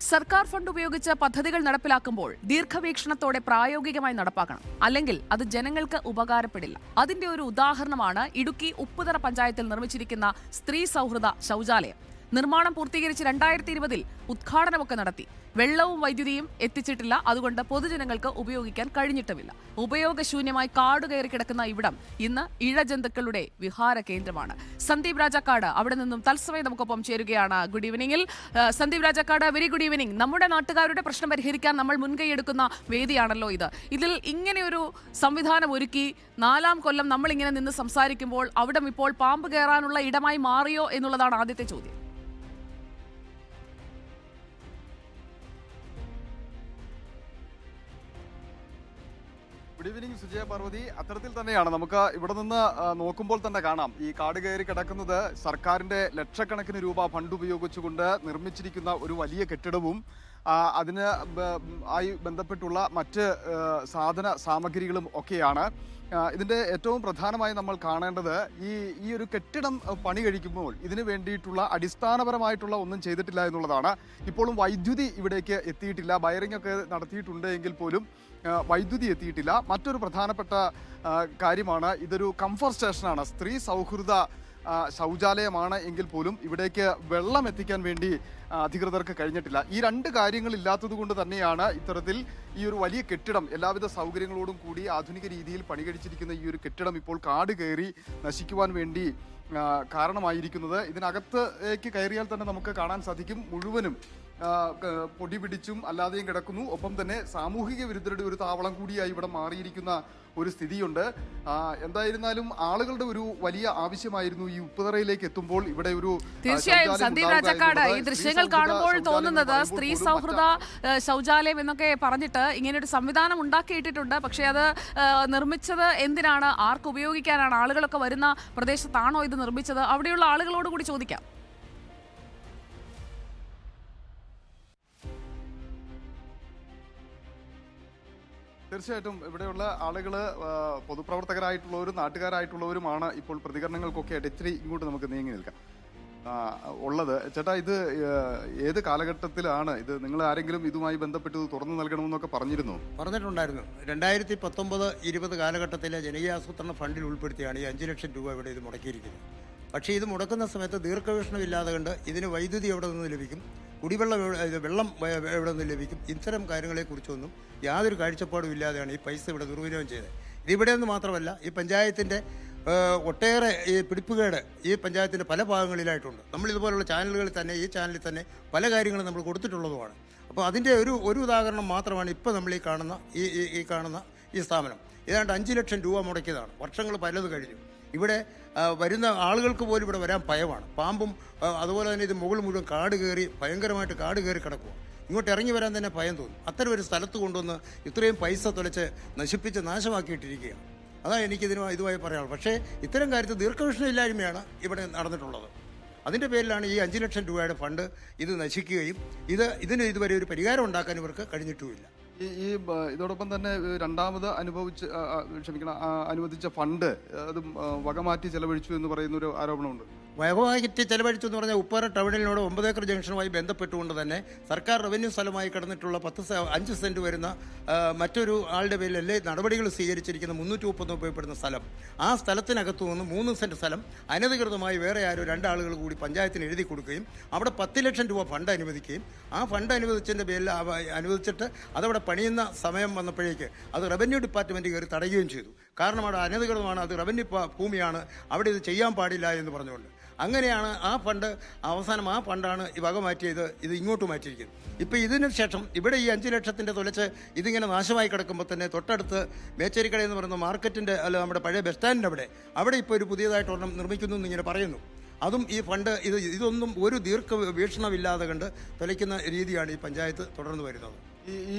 സർക്കാർ ഫണ്ട് ഉപയോഗിച്ച് പദ്ധതികൾ നടപ്പിലാക്കുമ്പോൾ ദീർഘവീക്ഷണത്തോടെ പ്രായോഗികമായി നടപ്പാക്കണം. അല്ലെങ്കിൽ അത് ജനങ്ങൾക്ക് ഉപകാരപ്പെടില്ല. അതിന്റെ ഒരു ഉദാഹരണമാണ് ഇടുക്കി ഉപ്പുതറ പഞ്ചായത്തിൽ നിർമ്മിച്ചിരിക്കുന്ന സ്ത്രീ സൗഹൃദ ശൗചാലയം. നിർമ്മാണം പൂർത്തീകരിച്ച് 2020 ഉദ്ഘാടനമൊക്കെ നടത്തി. വെള്ളവും വൈദ്യുതിയും എത്തിച്ചിട്ടില്ല. അതുകൊണ്ട് പൊതുജനങ്ങൾക്ക് ഉപയോഗിക്കാൻ കഴിഞ്ഞിട്ടുമില്ല. ഉപയോഗശൂന്യമായി കാടുകയറി കിടക്കുന്ന ഇവിടം ഇന്ന് ഇഴജന്തുക്കളുടെ വിഹാര കേന്ദ്രമാണ്. സന്ദീപ് രാജാക്കാട് അവിടെ നിന്നും തത്സമയം നമുക്കൊപ്പം ചേരുകയാണ്. ഗുഡ് ഈവനിങ്ങിൽ Sandeep Rajakkad, very good evening. നമ്മുടെ നാട്ടുകാരുടെ പ്രശ്നം പരിഹരിക്കാൻ നമ്മൾ മുൻകൈയെടുക്കുന്ന വേദിയാണല്ലോ ഇത്. ഇതിൽ ഇങ്ങനെയൊരു സംവിധാനം ഒരുക്കി 4ാം കൊല്ലം നമ്മളിങ്ങനെ നിന്ന് സംസാരിക്കുമ്പോൾ അവിടം ഇപ്പോൾ പാമ്പ് കയറാനുള്ള ഇടമായി മാറിയോ എന്നുള്ളതാണ് ആദ്യത്തെ ചോദ്യം. Good evening Sujaya Parvathi. അത്തരത്തിൽ തന്നെയാണ് നമുക്ക് ഇവിടെ നിന്ന് നോക്കുമ്പോൾ തന്നെ കാണാം. ഈ കാട് കയറി കിടക്കുന്നത് സർക്കാരിന്റെ ലക്ഷക്കണക്കിന് രൂപ ഫണ്ട് ഉപയോഗിച്ചുകൊണ്ട് നിർമ്മിച്ചിരിക്കുന്ന ഒരു വലിയ കെട്ടിടവും അതിന് ആയി ബന്ധപ്പെട്ടുള്ള മറ്റ് സാധന സാമഗ്രികളും ഒക്കെയാണ്. ഇതിൻ്റെ ഏറ്റവും പ്രധാനമായി നമ്മൾ കാണേണ്ടത് ഈ ഒരു കെട്ടിടം പണി കഴിക്കുമ്പോൾ ഇതിന് വേണ്ടിയിട്ടുള്ള അടിസ്ഥാനപരമായിട്ടുള്ള ഒന്നും ചെയ്തിട്ടില്ല എന്നുള്ളതാണ്. ഇപ്പോഴും വൈദ്യുതി ഇവിടേക്ക് എത്തിയിട്ടില്ല. വയറിംഗ് ഒക്കെ നടത്തിയിട്ടുണ്ട് എങ്കിൽ പോലും വൈദ്യുതി എത്തിയിട്ടില്ല. മറ്റൊരു പ്രധാനപ്പെട്ട കാര്യമാണ്, ഇതൊരു കംഫർട്ട് സ്റ്റേഷനാണ്, സ്ത്രീ സൗഹൃദ ശൗചാലയമാണ് എങ്കിൽ പോലും ഇവിടേക്ക് വെള്ളം എത്തിക്കാൻ വേണ്ടി അധികൃതർക്ക് കഴിഞ്ഞിട്ടില്ല. ഈ രണ്ട് കാര്യങ്ങളില്ലാത്തത് കൊണ്ട് തന്നെയാണ് ഇത്തരത്തിൽ ഈ ഒരു വലിയ കെട്ടിടം എല്ലാവിധ സൗകര്യങ്ങളോടും കൂടി ആധുനിക രീതിയിൽ പണി കഴിച്ചിരിക്കുന്ന ഈ ഒരു കെട്ടിടം ഇപ്പോൾ കാട് കയറി നശിക്കുവാൻ വേണ്ടി കാരണമായിരിക്കുന്നത്. ഇതിനകത്തേക്ക് കയറിയാൽ തന്നെ നമുക്ക് കാണാൻ സാധിക്കും, മുഴുവനും പൊടി പിടിച്ചും അല്ലാതെയും കിടക്കുന്നു. ഒപ്പം തന്നെ സാമൂഹിക വിരുദ്ധരുടെ ഒരു താവളം കൂടിയായി ഇവിടെ മാറിയിരിക്കുന്ന ഒരു സ്ഥിതിയുണ്ട്. എന്തായിരുന്നാലും ആളുകളുടെ ഒരു വലിയ ആവശ്യമായിരുന്നു ഈ ഉപ്പുതറയിലേക്ക് എത്തുമ്പോൾ ഇവിടെ ഒരു തീർച്ചയായും സന്ദീപ് രാജാക്കാട്, ഈ ദൃശ്യങ്ങൾ കാണുമ്പോൾ തോന്നുന്നത് സ്ത്രീ സൗഹൃദ ശൗചാലയം എന്നൊക്കെ പറഞ്ഞിട്ട് ഇങ്ങനെ ഒരു സംവിധാനം ഉണ്ടാക്കിയിട്ടിട്ടുണ്ട്. പക്ഷേ അത് നിർമ്മിച്ചത് എന്തിനാണ്, ആർക്ക് ഉപയോഗിക്കാനാണ്, ആളുകളൊക്കെ വരുന്ന പ്രദേശത്താണോ ഇത് നിർമ്മിച്ചത്? അവിടെയുള്ള ആളുകളോട് കൂടി ചോദിക്കാം. തീർച്ചയായിട്ടും ഇവിടെയുള്ള ആളുകൾ പൊതുപ്രവർത്തകരായിട്ടുള്ളവരും നാട്ടുകാരായിട്ടുള്ളവരുമാണ്. ഇപ്പോൾ പ്രതികരണങ്ങൾക്കൊക്കെ ആയിട്ട് ഇത്തിരി ഇങ്ങോട്ട് നമുക്ക് നീങ്ങി നിൽക്കാം ഉള്ളത്. ചേട്ടാ, ഇത് ഏത് കാലഘട്ടത്തിലാണ് ഇത്? നിങ്ങൾ ആരെങ്കിലും ഇതുമായി ബന്ധപ്പെട്ട് തുറന്നു നൽകണമെന്നൊക്കെ പറഞ്ഞിട്ടുണ്ടായിരുന്നു? 2019-20 കാലഘട്ടത്തിലെ ജനകീയാസൂത്രണ ഫണ്ടിൽ ഉൾപ്പെടുത്തിയാണ് ഈ 5 ലക്ഷം രൂപ ഇവിടെ ഇത് മുടക്കിയിരിക്കുന്നത്. പക്ഷേ ഇത് മുടക്കുന്ന സമയത്ത് ദീർഘവീക്ഷണമില്ലാതെ കണ്ട് ഇതിന് വൈദ്യുതി എവിടെ നിന്ന് ലഭിക്കും, വെള്ളം എവിടെ നിന്ന് ലഭിക്കും, ഇത്തരം കാര്യങ്ങളെക്കുറിച്ചൊന്നും യാതൊരു കാഴ്ചപ്പാടും ഇല്ലാതെയാണ് ഈ പൈസ ഇവിടെ ദുർവിനിയോഗം ചെയ്തത്. ഇതിവിടെ നിന്ന് മാത്രമല്ല, ഈ പഞ്ചായത്തിൻ്റെ ഒട്ടേറെ ഈ പിടിപ്പുകേട് ഈ പഞ്ചായത്തിൻ്റെ പല ഭാഗങ്ങളിലായിട്ടുണ്ട്. നമ്മളിതുപോലുള്ള ചാനലുകളിൽ തന്നെ, ഈ ചാനലിൽ തന്നെ പല കാര്യങ്ങളും നമ്മൾ കൊടുത്തിട്ടുള്ളതുമാണ്. അപ്പോൾ അതിൻ്റെ ഒരു ഉദാഹരണം മാത്രമാണ് ഇപ്പോൾ നമ്മൾ ഈ കാണുന്ന ഈ സ്ഥാപനം. ഏതാണ്ട് 5 ലക്ഷം രൂപ മുടക്കിയതാണ്. വർഷങ്ങൾ പലത് കഴിഞ്ഞു. ഇവിടെ വരുന്ന ആളുകൾക്ക് പോലും ഇവിടെ വരാൻ ഭയമാണ്. പാമ്പും അതുപോലെ തന്നെ ഇത് മുകളിൽ മുഴുവൻ കാട് കയറി ഭയങ്കരമായിട്ട് കാട് കയറി കിടക്കുക. ഇങ്ങോട്ട് ഇറങ്ങി വരാൻ തന്നെ ഭയം തോന്നും. അത്തരം ഒരു സ്ഥലത്ത് കൊണ്ടുവന്ന് ഇത്രയും പൈസ തുലച്ച് നശിപ്പിച്ച് നാശമാക്കിയിട്ടിരിക്കുകയാണ്. അതാണ് ഇതുമായി പറയാനുള്ളത്. പക്ഷേ ഇത്തരം കാര്യത്തിൽ ദീർഘവീക്ഷണമില്ലായ്മയാണ് ഇവിടെ നടന്നിട്ടുള്ളത്. അതിൻ്റെ പേരിലാണ് ഈ 5 ലക്ഷം രൂപയുടെ ഫണ്ട് ഇത് നശിക്കുകയും ഇതിന് ഇതുവരെ ഒരു പരിഹാരം ഉണ്ടാക്കാൻ ഇവർക്ക് കഴിഞ്ഞിട്ടുമില്ല. ഇതോടൊപ്പം തന്നെ രണ്ടാമത് അനുവദിച്ച ഫണ്ട് അത് വകമാറ്റി ചെലവഴിച്ചു എന്ന് പറയുന്ന ഒരു ആരോപണമുണ്ട്. വകമാറ്റി ചെലവഴിച്ചു എന്ന് പറഞ്ഞാൽ ഉപ്പുതറ ടൗണിനോട് 9 ഏക്കർ ജംഗ്ഷനുമായി ബന്ധപ്പെട്ടുകൊണ്ട് തന്നെ സർക്കാർ റവന്യൂ സ്ഥലമായി കിടന്നിട്ടുള്ള 5 സെന്റ് വരുന്ന മറ്റൊരു ആളുടെ പേരിലല്ലേ നടപടികൾ സ്വീകരിച്ചിരിക്കുന്ന 330 ഉപയോഗപ്പെടുന്ന സ്ഥലം. ആ സ്ഥലത്തിനകത്തു നിന്ന് 3 സെന്റ് സ്ഥലം അനധികൃതമായി വേറെ ആരോ 2 ആളുകൾ കൂടി പഞ്ചായത്തിന് എഴുതി കൊടുക്കുകയും അവിടെ 10 ലക്ഷം രൂപ ഫണ്ട് അനുവദിക്കുകയും ആ ഫണ്ട് അനുവദിച്ചതിൻ്റെ പേരിൽ അനുവദിച്ചിട്ട് അതവിടെ പണിയുന്ന സമയം വന്നപ്പോഴേക്ക് അത് റവന്യൂ ഡിപ്പാർട്ട്മെൻറ്റ് കയറി തടയുകയും ചെയ്തു. കാരണം അവിടെ അനധികൃതമാണ്, അത് റവന്യൂ ഭൂമിയാണ്, അവിടെ ഇത് ചെയ്യാൻ പാടില്ല എന്ന് പറഞ്ഞുകൊണ്ട്. അങ്ങനെയാണ് ആ ഫണ്ടാണ് ഈ വക മാറ്റിയത്. ഇത് ഇങ്ങോട്ട് മാറ്റിയിരിക്കുന്നത്. ഇപ്പോൾ ഇതിന് ശേഷം ഇവിടെ ഈ 5 ലക്ഷത്തിൻ്റെ തുലച്ച് ഇതിങ്ങനെ നാശമായി കിടക്കുമ്പോൾ തന്നെ തൊട്ടടുത്ത് മേച്ചേരിക്കട എന്ന് പറയുന്ന മാർക്കറ്റിൻ്റെ നമ്മുടെ പഴയ ബസ് സ്റ്റാൻഡിൻ്റെ അവിടെ ഇപ്പോൾ ഒരു പുതിയതായിട്ട് ഒരെണ്ണം നിർമ്മിക്കുന്നു എന്നിങ്ങനെ പറയുന്നു. അതും ഈ ഫണ്ട് ഇതൊന്നും ഒരു ദീർഘവീക്ഷണമില്ലാതെ കണ്ട് തുലയ്ക്കുന്ന രീതിയാണ് ഈ പഞ്ചായത്ത് തുടർന്ന് വരുന്നത്. ഈ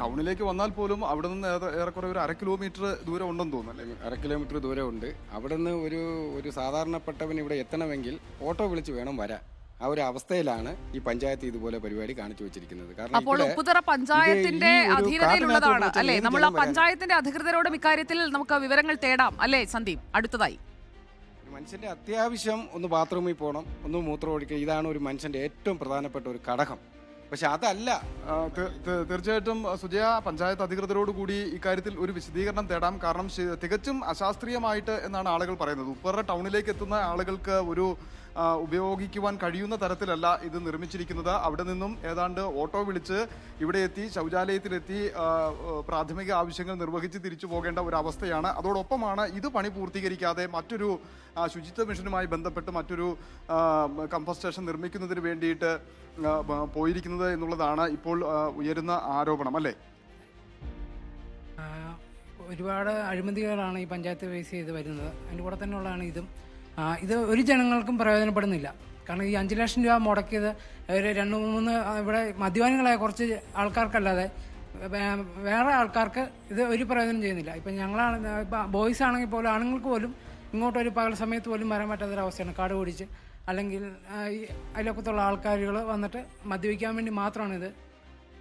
ടൗണിലേക്ക് വന്നാൽ പോലും അവിടെ നിന്ന് ഏറെക്കുറെ ഒരു 1/2 കിലോമീറ്റർ ദൂരം ഉണ്ടെന്ന് തോന്നുന്നു. 1/2 കിലോമീറ്റർ ദൂരമുണ്ട്. അവിടെ നിന്ന് ഒരു സാധാരണപ്പെട്ടവൻ ഇവിടെ എത്തണമെങ്കിൽ ഓട്ടോ വിളിച്ച് വേണം വരാൻ. ആ ഒരു അവസ്ഥയിലാണ് ഈ പഞ്ചായത്ത് ഇതുപോലെ പരിപാടി കാണിച്ചു വെച്ചിരിക്കുന്നത്. അപ്പോൾ ഉപ്പുതറ പഞ്ചായത്തിന്റെ അധീനതയിലുള്ളതാണ് അല്ലേ? നമ്മൾ ആ പഞ്ചായത്തിന്റെ അധികൃതരോടും ഇക്കാര്യത്തിൽ നമുക്ക് വിവരങ്ങൾ തേടാം അല്ലേ സന്ദീപ്? അടുത്തതായി മനുഷ്യന്റെ അത്യാവശ്യം ഒന്ന് ബാത്റൂമിൽ പോകണം, ഒന്ന് മൂത്രം ഒഴിക്കുക, ഇതാണ് ഒരു മനുഷ്യന്റെ ഏറ്റവും പ്രധാനപ്പെട്ട ഒരു ഘടകം. പക്ഷെ അതല്ല. തീർച്ചയായിട്ടും സുജയ, പഞ്ചായത്ത് അധികൃതരോട് കൂടി ഇക്കാര്യത്തിൽ ഒരു വിശദീകരണം തേടാം. കാരണം തികച്ചും അശാസ്ത്രീയമായിട്ട് എന്നാണ് ആളുകൾ പറയുന്നത്. ഉപ്പറ ടൗണിലേക്ക് എത്തുന്ന ആളുകൾക്ക് ഒരു ഉപയോഗിക്കുവാൻ കഴിയുന്ന തരത്തിലല്ല ഇത് നിർമ്മിച്ചിരിക്കുന്നത്. അവിടെ നിന്നും ഏതാണ്ട് ഓട്ടോ വിളിച്ച് ഇവിടെ എത്തി ശൗചാലയത്തിലെത്തി പ്രാഥമിക ആവശ്യങ്ങൾ നിർവഹിച്ച് തിരിച്ചു പോകേണ്ട ഒരു അവസ്ഥയാണ്. അതോടൊപ്പമാണ് ഇത് പണി പൂർത്തീകരിക്കാതെ മറ്റൊരു ശുചിത്വ മിഷനുമായി ബന്ധപ്പെട്ട് മറ്റൊരു കമ്പോസ്റ്റ് സ്റ്റേഷൻ നിർമ്മിക്കുന്നതിന് വേണ്ടിയിട്ട് പോയിരിക്കുന്നത് എന്നുള്ളതാണ് ഇപ്പോൾ ഉയരുന്ന ആരോപണം, അല്ലേ? ഒരുപാട് അഴിമതികളാണ് ഈ പഞ്ചായത്ത് ഫേസ് ചെയ്ത് വരുന്നത്. അതിൻ്റെ കൂടെ തന്നെ ഉള്ളതാണ് ഇതും. ഇത് ഒരു ജനങ്ങൾക്കും പ്രയോജനപ്പെടുന്നില്ല. കാരണം ഈ 5 ലക്ഷം രൂപ മുടക്കിയത് ഒരു 2-3 ഇവിടെ മദ്യപാനികളായ കുറച്ച് ആൾക്കാർക്കല്ലാതെ വേറെ ആൾക്കാർക്ക് ഇത് ഒരു പ്രയോജനം ചെയ്യുന്നില്ല. ഇപ്പം ഞങ്ങളാണ്, ഇപ്പം ബോയ്സ് ആണെങ്കിൽ പോലും ആണുങ്ങൾക്ക് പോലും ഇങ്ങോട്ടൊരു പകൽ സമയത്ത് പോലും വരാൻ പറ്റാത്തൊരവസ്ഥയാണ്. കാട് പിടിച്ച് അല്ലെങ്കിൽ ഈ അയൽവക്കത്തുള്ള ആൾക്കാരുകൾ വന്നിട്ട് മദ്യപിക്കാൻ വേണ്ടി മാത്രമാണ് ഇത്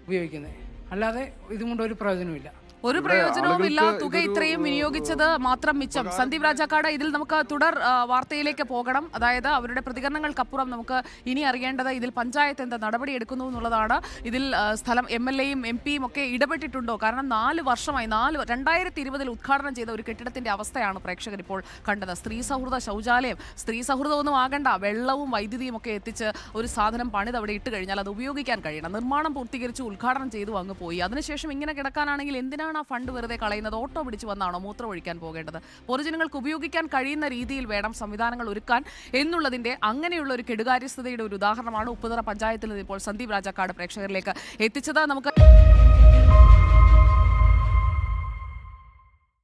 ഉപയോഗിക്കുന്നത്. അല്ലാതെ ഇതും കൊണ്ട് ഒരു പ്രയോജനമില്ല. ഒരു പ്രയോജനവുമില്ല. തുക ഇത്രയും വിനിയോഗിച്ചത് മാത്രം മിച്ചം. സന്ദീപ് രാജാക്കാട്, ഇതിൽ നമുക്ക് തുടർ വാർത്തയിലേക്ക് പോകണം. അതായത് അവരുടെ പ്രതികരണങ്ങൾക്കപ്പുറം നമുക്ക് ഇനി അറിയേണ്ടത് ഇതിൽ പഞ്ചായത്ത് എന്താ നടപടി എടുക്കുന്നു എന്നുള്ളതാണ്. ഇതിൽ സ്ഥലം MLA-യും MP-യും ഒക്കെ ഇടപെട്ടിട്ടുണ്ടോ? കാരണം 4 വർഷമായി 2020 ഉദ്ഘാടനം ചെയ്ത ഒരു കെട്ടിടത്തിന്റെ അവസ്ഥയാണ് പ്രേക്ഷകർ ഇപ്പോൾ കണ്ടത്. സ്ത്രീ സൗഹൃദ ശൗചാലയം, സ്ത്രീ സൗഹൃദമൊന്നും ആകണ്ട, വെള്ളവും വൈദ്യുതിയും ഒക്കെ എത്തിച്ച് ഒരു സാധനം പണിത് അവിടെ ഇട്ട് കഴിഞ്ഞാൽ അത് ഉപയോഗിക്കാൻ കഴിയണം. നിർമ്മാണം പൂർത്തീകരിച്ച് ഉദ്ഘാടനം ചെയ്തു അങ്ങ് പോയി. അതിനുശേഷം ഇങ്ങനെ കിടക്കാനാണെങ്കിൽ എന്തിനാണ് ആ ഫണ്ട് വെറുതെ കളയുന്നത്? ഓട്ടോ പിടിച്ച് വന്നാണോ മൂത്രം ഒഴിക്കാൻ പോകേണ്ടത്? പൊതുജനങ്ങൾക്ക് ഉപയോഗിക്കാൻ കഴിയുന്ന രീതിയിൽ വേണം സംവിധാനങ്ങൾ ഒരുക്കാൻ എന്നുള്ളതിന്റെ അങ്ങനെയുള്ള ഒരു കെടുകാര്യസ്ഥതയുടെ ഒരു ഉദാഹരണമാണ് ഉപ്പുതറ പഞ്ചായത്തിൽ നിന്ന് ഇപ്പോൾ സന്ദീപ് രാജാക്കാട് പ്രേക്ഷകരിലേക്ക് എത്തിച്ചത്. നമുക്ക്